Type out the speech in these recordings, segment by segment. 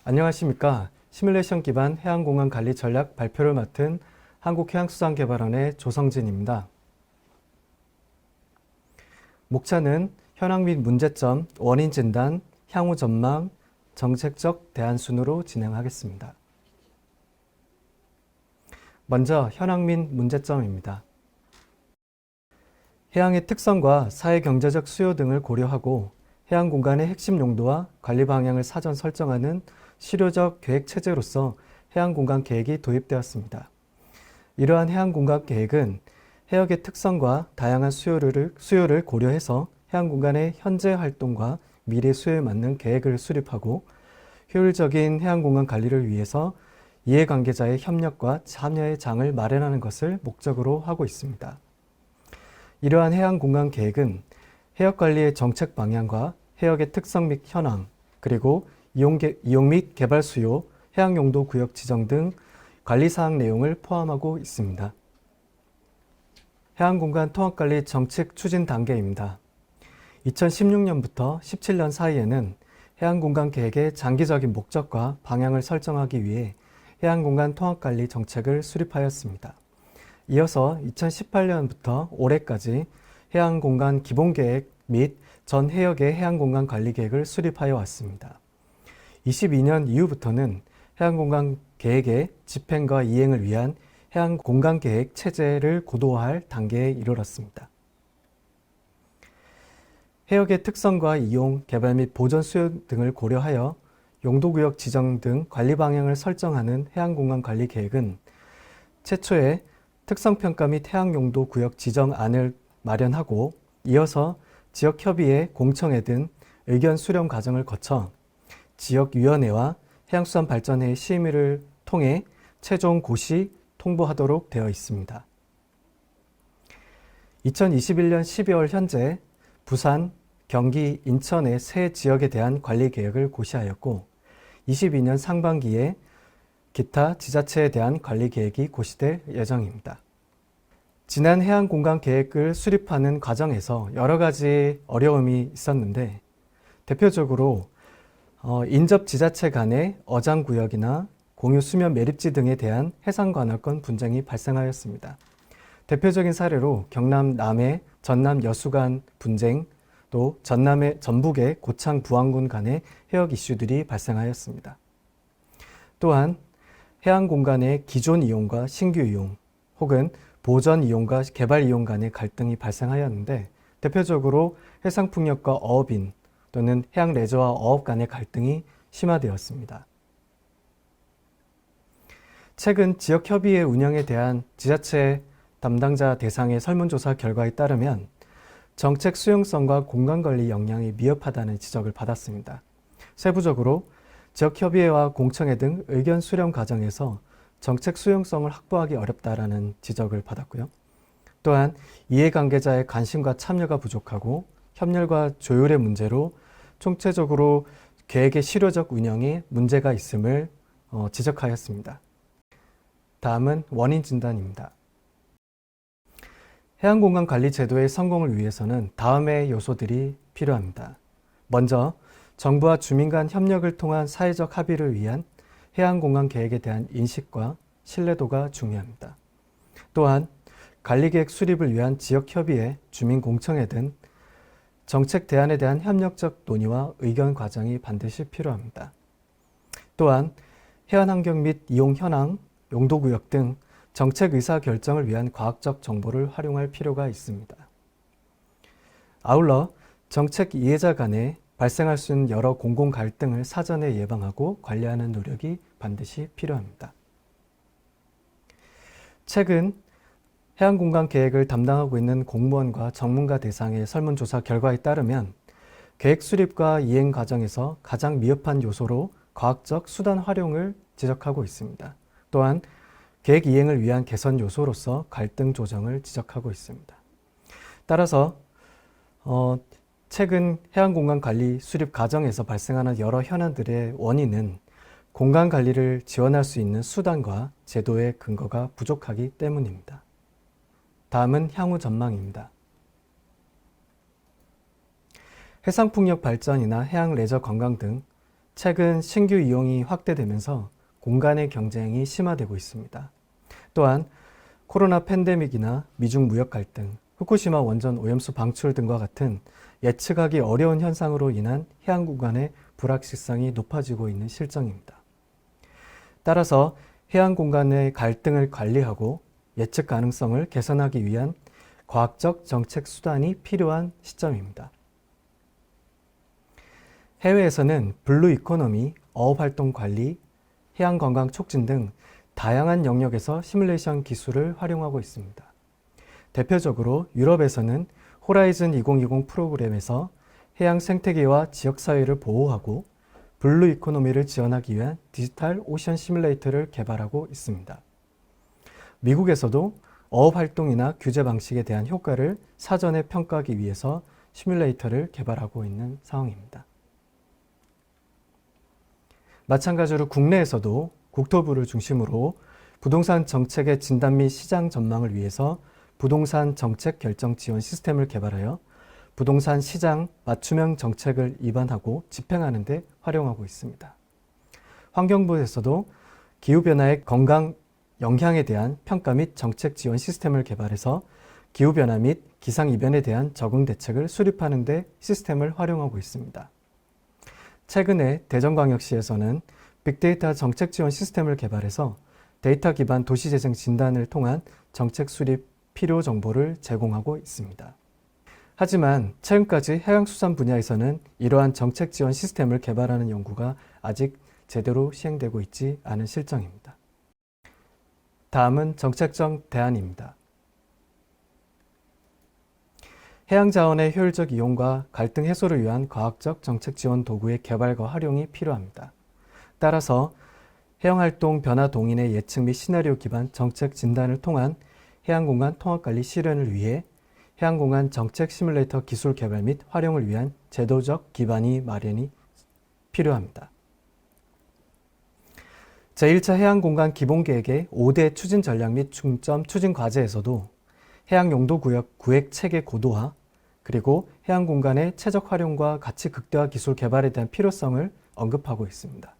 안녕하십니까. 시뮬레이션 기반 해양공간 관리 전략 발표를 맡은 한국해양수산개발원의 조성진입니다. 목차는 현황 및 문제점, 원인 진단, 향후 전망, 정책적 대안 순으로 진행하겠습니다. 먼저 현황 및 문제점입니다. 해양의 특성과 사회경제적 수요 등을 고려하고 해양 공간의 핵심 용도와 관리 방향을 사전 설정하는 실효적 계획 체제로서 해양 공간 계획이 도입되었습니다. 이러한 해양 공간 계획은 해역의 특성과 다양한 수요를 고려해서 해양 공간의 현재 활동과 미래 수요에 맞는 계획을 수립하고 효율적인 해양 공간 관리를 위해서 이해관계자의 협력과 참여의 장을 마련하는 것을 목적으로 하고 있습니다. 이러한 해양 공간 계획은 해역 관리의 정책 방향과 해역의 특성 및 현황, 그리고 이용 및 개발 수요, 해양 용도 구역 지정 등 관리사항 내용을 포함하고 있습니다. 해양 공간 통합 관리 정책 추진 단계입니다. 2016년부터 17년 사이에는 해양 공간 계획의 장기적인 목적과 방향을 설정하기 위해 해양 공간 통합 관리 정책을 수립하였습니다. 이어서 2018년부터 올해까지 해양 공간 기본 계획 및 전 해역의 해양 공간 관리 계획을 수립하여 왔습니다. 22년 이후부터는 해양 공간 계획의 집행과 이행을 위한 해양 공간 계획 체제를 고도화할 단계에 이르렀습니다. 해역의 특성과 이용, 개발 및 보전 수요 등을 고려하여 용도구역 지정 등 관리 방향을 설정하는 해양 공간 관리 계획은 최초에 특성평가 및 해양 용도 구역 지정안을 마련하고 이어서 지역협의회, 공청회 등 의견 수렴 과정을 거쳐 지역위원회와 해양수산발전회의 심의를 통해 최종 고시 통보하도록 되어 있습니다. 2021년 12월 현재 부산, 경기, 인천의 세 지역에 대한 관리 계획을 고시하였고 22년 상반기에 기타 지자체에 대한 관리 계획이 고시될 예정입니다. 지난 해양 공간 계획을 수립하는 과정에서 여러 가지 어려움이 있었는데 대표적으로 인접 지자체 간의 어장구역이나 공유 수면 매립지 등에 대한 해상 관할권 분쟁이 발생하였습니다. 대표적인 사례로 경남 남해 전남 여수 간 분쟁, 또 전남의 전북의 고창 부안군 간의 해역 이슈들이 발생하였습니다. 또한 해양 공간의 기존 이용과 신규 이용 혹은 보전 이용과 개발 이용 간의 갈등이 발생하였는데 대표적으로 해상풍력과 어업인 또는 해양 레저와 어업 간의 갈등이 심화되었습니다. 최근 지역협의회 운영에 대한 지자체 담당자 대상의 설문조사 결과에 따르면 정책 수용성과 공간관리 역량이 미흡하다는 지적을 받았습니다. 세부적으로 지역협의회와 공청회 등 의견 수렴 과정에서 정책 수용성을 확보하기 어렵다라는 지적을 받았고요. 또한 이해관계자의 관심과 참여가 부족하고 협렬과 조율의 문제로 총체적으로 계획의 실효적 운영에 문제가 있음을 지적하였습니다. 다음은 원인 진단입니다. 해양공간 관리 제도의 성공을 위해서는 다음의 요소들이 필요합니다. 먼저 정부와 주민 간 협력을 통한 사회적 합의를 위한 해양공간 계획에 대한 인식과 신뢰도가 중요합니다. 또한 관리계획 수립을 위한 지역협의회, 주민공청회 등 정책 대안에 대한 협력적 논의와 의견 과정이 반드시 필요합니다. 또한 해안환경 및 이용 현황, 용도구역 등 정책 의사 결정을 위한 과학적 정보를 활용할 필요가 있습니다. 아울러 정책 이해자 간에 발생할 수 있는 여러 공공 갈등을 사전에 예방하고 관리하는 노력이 반드시 필요합니다. 최근 해양공간 계획을 담당하고 있는 공무원과 전문가 대상의 설문조사 결과에 따르면 계획 수립과 이행 과정에서 가장 미흡한 요소로 과학적 수단 활용을 지적하고 있습니다. 또한 계획 이행을 위한 개선 요소로서 갈등 조정을 지적하고 있습니다. 따라서 최근 해양공간 관리 수립 과정에서 발생하는 여러 현안들의 원인은 공간 관리를 지원할 수 있는 수단과 제도의 근거가 부족하기 때문입니다. 다음은 향후 전망입니다. 해상풍력 발전이나 해양 레저 관광 등 최근 신규 이용이 확대되면서 공간의 경쟁이 심화되고 있습니다. 또한 코로나 팬데믹이나 미중 무역 갈등, 후쿠시마 원전 오염수 방출 등과 같은 예측하기 어려운 현상으로 인한 해양 공간의 불확실성이 높아지고 있는 실정입니다. 따라서 해양 공간의 갈등을 관리하고 예측 가능성을 개선하기 위한 과학적 정책 수단이 필요한 시점입니다. 해외에서는 블루 이코노미, 어업활동 관리, 해양 건강 촉진 등 다양한 영역에서 시뮬레이션 기술을 활용하고 있습니다. 대표적으로 유럽에서는 호라이즌 2020 프로그램에서 해양 생태계와 지역사회를 보호하고 블루 이코노미를 지원하기 위한 디지털 오션 시뮬레이터를 개발하고 있습니다. 미국에서도 어업활동이나 규제 방식에 대한 효과를 사전에 평가하기 위해서 시뮬레이터를 개발하고 있는 상황입니다. 마찬가지로 국내에서도 국토부를 중심으로 부동산 정책의 진단 및 시장 전망을 위해서 부동산 정책 결정 지원 시스템을 개발하여 부동산 시장 맞춤형 정책을 입안하고 집행하는 데 활용하고 있습니다. 환경부에서도 기후변화의 건강 영향에 대한 평가 및 정책 지원 시스템을 개발해서 기후변화 및 기상이변에 대한 적응 대책을 수립하는 데 시스템을 활용하고 있습니다. 최근에 대전광역시에서는 빅데이터 정책 지원 시스템을 개발해서 데이터 기반 도시재생 진단을 통한 정책 수립 필요 정보를 제공하고 있습니다. 하지만 최근까지 해양수산 분야에서는 이러한 정책 지원 시스템을 개발하는 연구가 아직 제대로 시행되고 있지 않은 실정입니다. 다음은 정책적 대안입니다. 해양자원의 효율적 이용과 갈등 해소를 위한 과학적 정책 지원 도구의 개발과 활용이 필요합니다. 따라서 해양활동 변화 동인의 예측 및 시나리오 기반 정책 진단을 통한 해양공간 통합관리 실현을 위해 해양공간 정책 시뮬레이터 기술 개발 및 활용을 위한 제도적 기반이 마련이 필요합니다. 제1차 해양공간 기본계획의 5대 추진 전략 및 중점 추진 과제에서도 해양용도구역 구획체계 고도화, 그리고 해양공간의 체적 활용과 가치 극대화 기술 개발에 대한 필요성을 언급하고 있습니다.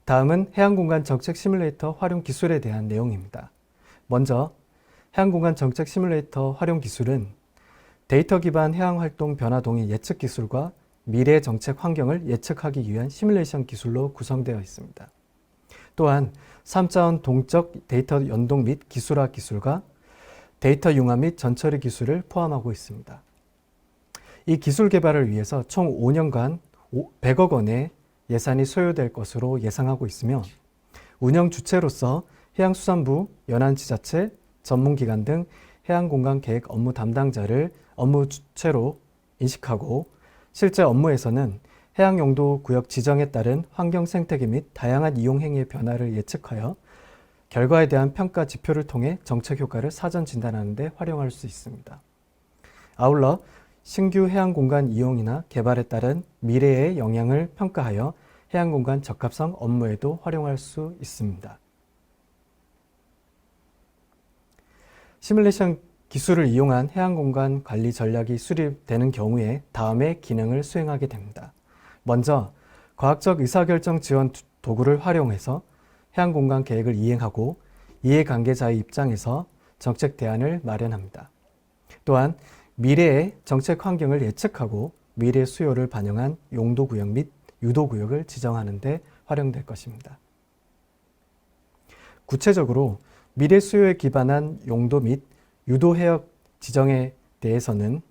다음은 해양공간 정책 시뮬레이터 활용 기술에 대한 내용입니다. 먼저 해양공간 정책 시뮬레이터 활용 기술은 데이터 기반 해양활동 변화 동의 예측 기술과 미래 정책 환경을 예측하기 위한 시뮬레이션 기술로 구성되어 있습니다. 또한 3차원 동적 데이터 연동 및 기술화 기술과 데이터 융합 및 전처리 기술을 포함하고 있습니다. 이 기술 개발을 위해서 총 5년간 100억 원의 예산이 소요될 것으로 예상하고 있으며 운영 주체로서 해양수산부, 연안지자체, 전문기관 등 해양공간계획 업무 담당자를 업무 주체로 인식하고 실제 업무에서는 해양용도 구역 지정에 따른 환경 생태계 및 다양한 이용 행위의 변화를 예측하여 결과에 대한 평가 지표를 통해 정책 효과를 사전 진단하는 데 활용할 수 있습니다. 아울러 신규 해양공간 이용이나 개발에 따른 미래의 영향을 평가하여 해양공간 적합성 업무에도 활용할 수 있습니다. 시뮬레이션 기술을 이용한 해양공간 관리 전략이 수립되는 경우에 다음의 기능을 수행하게 됩니다. 먼저 과학적 의사결정 지원 도구를 활용해서 해양공간 계획을 이행하고 이해관계자의 입장에서 정책 대안을 마련합니다. 또한 미래의 정책 환경을 예측하고 미래 수요를 반영한 용도구역 및 유도구역을 지정하는 데 활용될 것입니다. 구체적으로 미래 수요에 기반한 용도 및 유도 해역 지정에 대해서는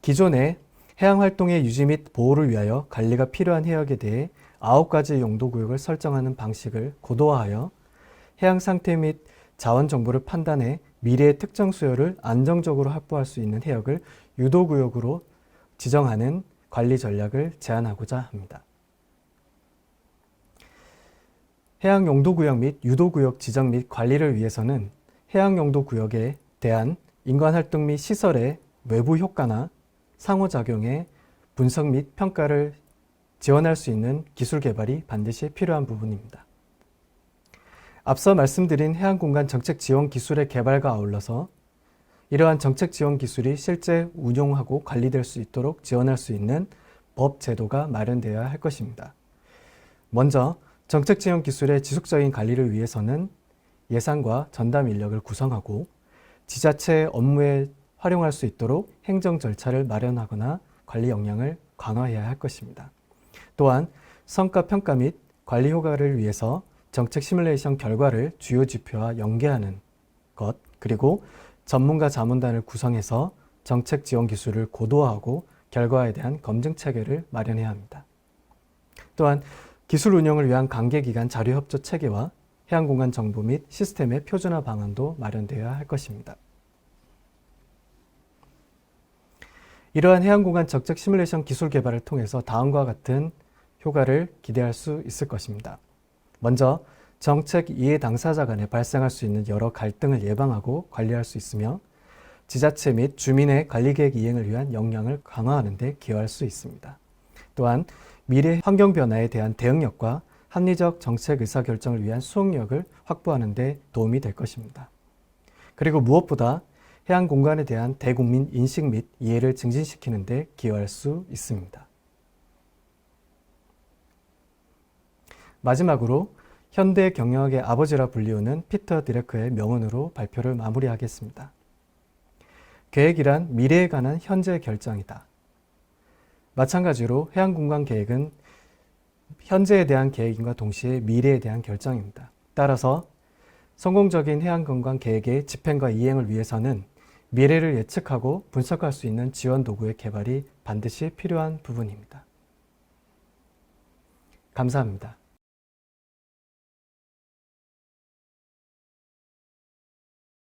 기존의 해양활동의 유지 및 보호를 위하여 관리가 필요한 해역에 대해 9가지 용도구역을 설정하는 방식을 고도화하여 해양 상태 및 자원 정보를 판단해 미래의 특정 수요를 안정적으로 확보할 수 있는 해역을 유도구역으로 지정하는 관리 전략을 제안하고자 합니다. 해양용도구역 및 유도구역 지정 및 관리를 위해서는 해양용도구역에 대한 인간활동 및 시설의 외부 효과나 상호작용의 분석 및 평가를 지원할 수 있는 기술 개발이 반드시 필요한 부분입니다. 앞서 말씀드린 해양공간 정책 지원 기술의 개발과 아울러서 이러한 정책 지원 기술이 실제 운용하고 관리될 수 있도록 지원할 수 있는 법 제도가 마련되어야 할 것입니다. 먼저 정책 지원 기술의 지속적인 관리를 위해서는 예산과 전담 인력을 구성하고 지자체 업무에 활용할 수 있도록 행정 절차를 마련하거나 관리 역량을 강화해야 할 것입니다. 또한 성과 평가 및 관리 효과를 위해서 정책 시뮬레이션 결과를 주요 지표와 연계하는 것, 그리고 전문가 자문단을 구성해서 정책 지원 기술을 고도화하고 결과에 대한 검증 체계를 마련해야 합니다. 또한 기술 운영을 위한 관계기관 자료협조 체계와 해양공간 정보 및 시스템의 표준화 방안도 마련되어야 할 것입니다. 이러한 해양공간 정책 시뮬레이션 기술 개발을 통해서 다음과 같은 효과를 기대할 수 있을 것입니다. 먼저 정책 이해 당사자 간에 발생할 수 있는 여러 갈등을 예방하고 관리할 수 있으며 지자체 및 주민의 관리계획 이행을 위한 역량을 강화하는 데 기여할 수 있습니다. 또한 미래 환경 변화에 대한 대응력과 합리적 정책 의사결정을 위한 수용력을 확보하는 데 도움이 될 것입니다. 그리고 무엇보다 해양 공간에 대한 대국민 인식 및 이해를 증진시키는 데 기여할 수 있습니다. 마지막으로 현대 경영학의 아버지라 불리우는 피터 디레크의 명언으로 발표를 마무리하겠습니다. 계획이란 미래에 관한 현재 결정이다. 마찬가지로 해양공간 계획은 현재에 대한 계획인과 동시에 미래에 대한 결정입니다. 따라서 성공적인 해양공간 계획의 집행과 이행을 위해서는 미래를 예측하고 분석할 수 있는 지원 도구의 개발이 반드시 필요한 부분입니다. 감사합니다.